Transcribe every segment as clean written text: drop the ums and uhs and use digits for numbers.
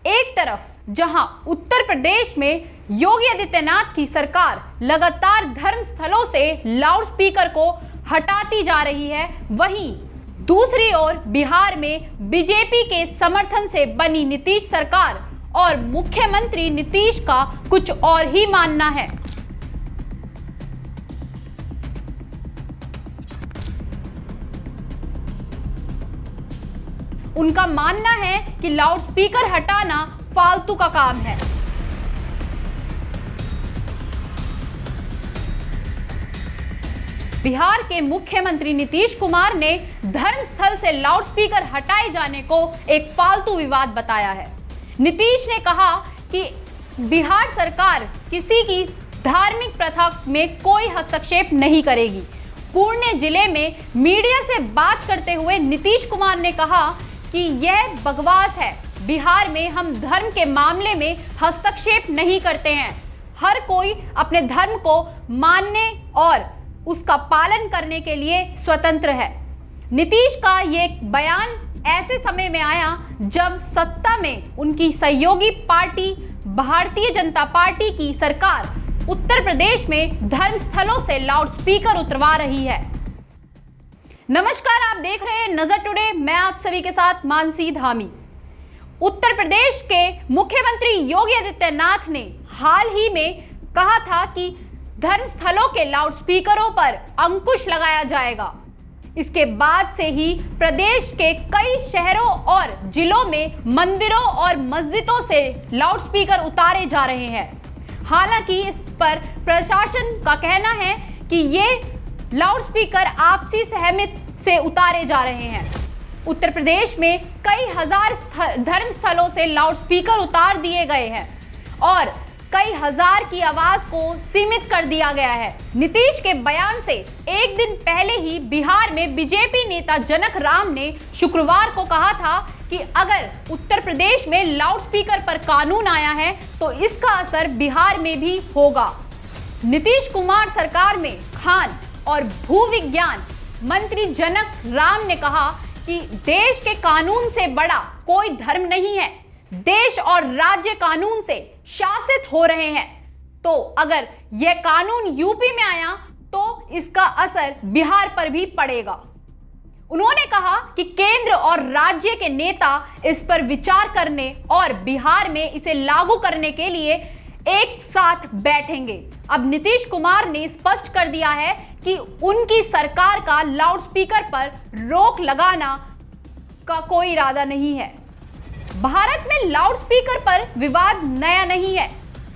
एक तरफ जहां उत्तर प्रदेश में योगी आदित्यनाथ की सरकार लगातार धर्म स्थलों से लाउडस्पीकर को हटाती जा रही है, वहीं दूसरी ओर बिहार में बीजेपी के समर्थन से बनी नीतीश सरकार और मुख्यमंत्री नीतीश का कुछ और ही मानना है। उनका मानना है कि लाउडस्पीकर हटाना फालतू का काम है। बिहार के मुख्यमंत्री नीतीश कुमार ने धर्मस्थल से लाउडस्पीकर हटाए जाने को एक फालतू विवाद बताया है। नीतीश ने कहा कि बिहार सरकार किसी की धार्मिक प्रथा में कोई हस्तक्षेप नहीं करेगी। पुणे जिले में मीडिया से बात करते हुए नीतीश कुमार ने कहा कि यह बकवास है। बिहार में हम धर्म के मामले में हस्तक्षेप नहीं करते हैं। हर कोई अपने धर्म को मानने और उसका पालन करने के लिए स्वतंत्र है। नीतीश का ये बयान ऐसे समय में आया जब सत्ता में उनकी सहयोगी पार्टी भारतीय जनता पार्टी की सरकार उत्तर प्रदेश में धर्म स्थलों से लाउडस्पीकर उतरवा रही है। नमस्कार, आप देख रहे हैं नजर टुडे। मैं आप सभी के साथ मानसी धामी। उत्तर प्रदेश के मुख्यमंत्री योगी आदित्यनाथ ने हाल ही में कहा था कि धर्म स्थलों के लाउडस्पीकरों पर अंकुश लगाया जाएगा। इसके बाद से ही प्रदेश के कई शहरों और जिलों में मंदिरों और मस्जिदों से लाउडस्पीकर उतारे जा रहे हैं। हालांकि इस पर प्रशासन का कहना है कि ये लाउडस्पीकर आपसी सहमति से उतारे जा रहे हैं। उत्तर प्रदेश में कई हजार धर्म स्थलों से लाउडस्पीकर उतार दिए गए हैं और कई हजार की आवाज को सीमित कर दिया गया है। नीतीश के बयान से एक दिन पहले ही बिहार में बीजेपी नेता जनक राम ने शुक्रवार को कहा था कि अगर उत्तर प्रदेश में लाउडस्पीकर पर कानून आया है तो इसका असर बिहार में भी होगा। नीतीश कुमार सरकार में खान और भू विज्ञान मंत्री जनक राम ने कहा कि देश के कानून से बड़ा कोई धर्म नहीं है। देश और राज्य कानून से शासित हो रहे हैं, तो अगर यह कानून यूपी में आया तो इसका असर बिहार पर भी पड़ेगा। उन्होंने कहा कि केंद्र और राज्य के नेता इस पर विचार करने और बिहार में इसे लागू करने के लिए एक साथ बैठेंगे। अब नीतीश कुमार ने स्पष्ट कर दिया है कि उनकी सरकार का लाउडस्पीकर पर रोक लगाना का कोई इरादा नहीं है। भारत में लाउडस्पीकर पर विवाद नया नहीं है।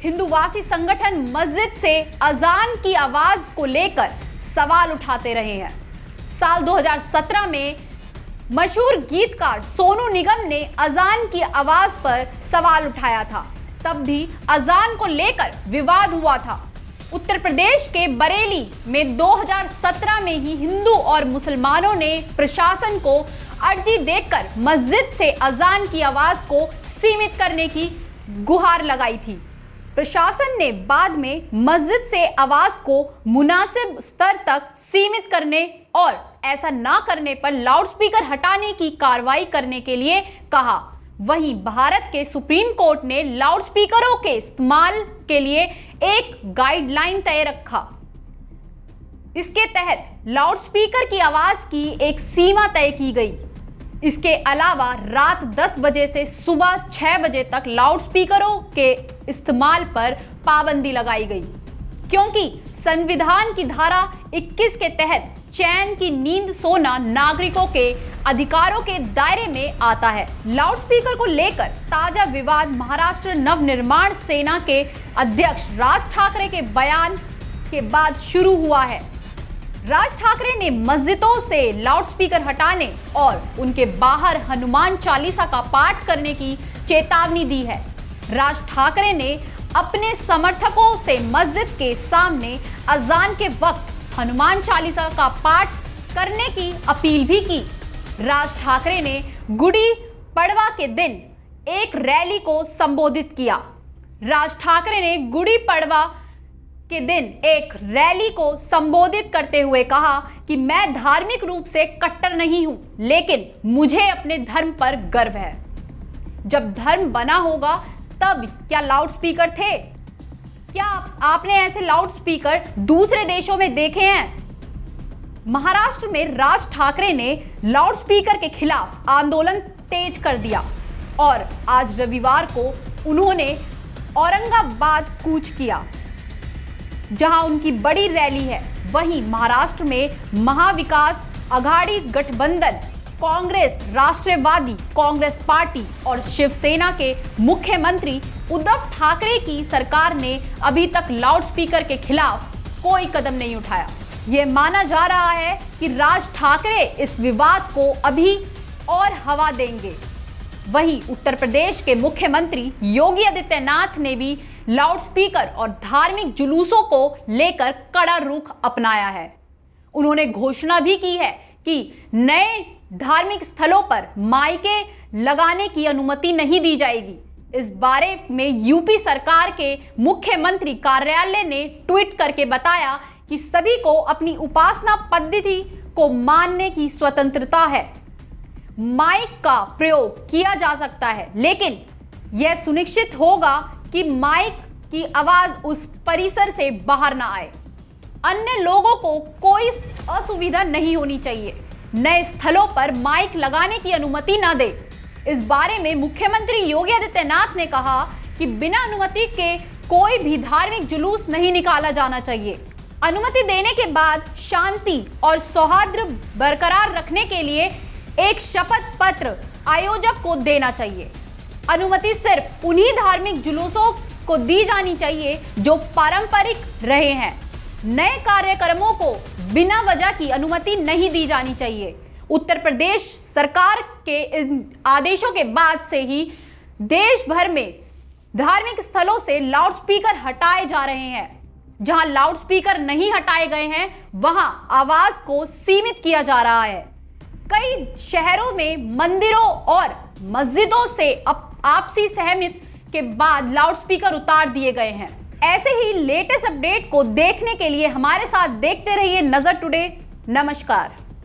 हिंदूवासी संगठन मस्जिद से अजान की आवाज को लेकर सवाल उठाते रहे हैं। साल 2017 में मशहूर गीतकार सोनू निगम ने अजान की आवाज पर सवाल उठाया था। तब भी अजान को लेकर विवाद हुआ था। उत्तर प्रदेश के बरेली में 2017 में ही हिंदू और मुसलमानों ने प्रशासन को अर्जी देकर मस्जिद से अजान की आवाज को सीमित करने की गुहार लगाई थी। प्रशासन ने बाद में मस्जिद से आवाज को मुनासिब स्तर तक सीमित करने और ऐसा ना करने पर लाउडस्पीकर हटाने की कार्रवाई करने के लिए कहा। वहीं भारत के सुप्रीम कोर्ट ने लाउडस्पीकरों के इस्तेमाल के लिए एक गाइडलाइन तय रखा। इसके तहत लाउडस्पीकर की आवाज की एक सीमा तय की गई। इसके अलावा रात 10 बजे से सुबह 6 बजे तक लाउडस्पीकरों के इस्तेमाल पर पाबंदी लगाई गई, क्योंकि संविधान की धारा 21 के तहत चैन की नींद सोना नागरिकों के अधिकारों के दायरे में आता है। लाउडस्पीकर को लेकर ताजा विवाद महाराष्ट्र नवनिर्माण सेना के अध्यक्ष राज ठाकरे के बयान के बाद शुरू हुआ है। राज ठाकरे ने मस्जिदों से लाउडस्पीकर हटाने और उनके बाहर हनुमान चालीसा का पाठ करने की चेतावनी दी है। राज ठाकरे ने अपने समर्थकों से मस्जिद के सामने अजान के वक्त हनुमान चालीसा का पाठ करने की अपील भी की। राज ठाकरे ने गुड़ी पड़वा के दिन एक रैली को संबोधित किया। राज ठाकरे ने गुड़ी पड़वा के दिन एक रैली को संबोधित करते हुए कहा कि मैं धार्मिक रूप से कट्टर नहीं हूं, लेकिन मुझे अपने धर्म पर गर्व है। जब धर्म बना होगा तब क्या लाउड स्पीकर थे? क्या आपने ऐसे लाउड स्पीकर दूसरे देशों में देखे हैं? महाराष्ट्र में राज ठाकरे ने लाउड स्पीकर के खिलाफ आंदोलन तेज कर दिया और आज रविवार को उन्होंने औरंगाबाद कूच किया, जहां उनकी बड़ी रैली है। वहीं महाराष्ट्र में महाविकास आघाड़ी गठबंधन, कांग्रेस, राष्ट्रवादी कांग्रेस पार्टी और शिवसेना के मुख्यमंत्री उद्धव ठाकरे की सरकार ने अभी तक लाउड स्पीकर के खिलाफ कोई कदम नहीं उठाया। यह माना जा रहा है कि राज ठाकरे इस विवाद को अभी और हवा देंगे। वहीं उत्तर प्रदेश के मुख्यमंत्री योगी आदित्यनाथ ने भी लाउड स्पीकर और धार्मिक जुलूसों को लेकर कड़ा रुख अपनाया है। उन्होंने घोषणा भी की है कि नए धार्मिक स्थलों पर माइके लगाने की अनुमति नहीं दी जाएगी। इस बारे में यूपी सरकार के मुख्यमंत्री कार्यालय ने ट्वीट करके बताया कि सभी को अपनी उपासना पद्धति को मानने की स्वतंत्रता है। माइक का प्रयोग किया जा सकता है, लेकिन यह सुनिश्चित होगा कि माइक की आवाज उस परिसर से बाहर ना आए। अन्य लोगों को कोई असुविधा नहीं होनी चाहिए। नए स्थलों पर माइक लगाने की अनुमति ना दे। इस बारे में मुख्यमंत्री योगी आदित्यनाथ ने कहा कि बिना अनुमति के कोई भी धार्मिक जुलूस नहीं निकाला जाना चाहिए। अनुमति देने के बाद शांति और सौहार्द बरकरार रखने के लिए एक शपथ पत्र आयोजक को देना चाहिए। अनुमति सिर्फ उन्हीं धार्मिक जुलूसों को दी जानी चाहिए जो पारंपरिक रहे हैं। नए कार्यक्रमों को बिना वजह की अनुमति नहीं दी जानी चाहिए। उत्तर प्रदेश सरकार के इन आदेशों के बाद से ही देश भर में धार्मिक स्थलों से लाउड स्पीकर हटाए जा रहे हैं। जहां लाउड स्पीकर नहीं हटाए गए हैं, वहां आवाज को सीमित किया जा रहा है। कई शहरों में मंदिरों और मस्जिदों से आपसी सहमति के बाद लाउड स्पीकर उतार दिए गए हैं। ऐसे ही लेटेस्ट अपडेट को देखने के लिए हमारे साथ देखते रहिए नजर टुडे। नमस्कार।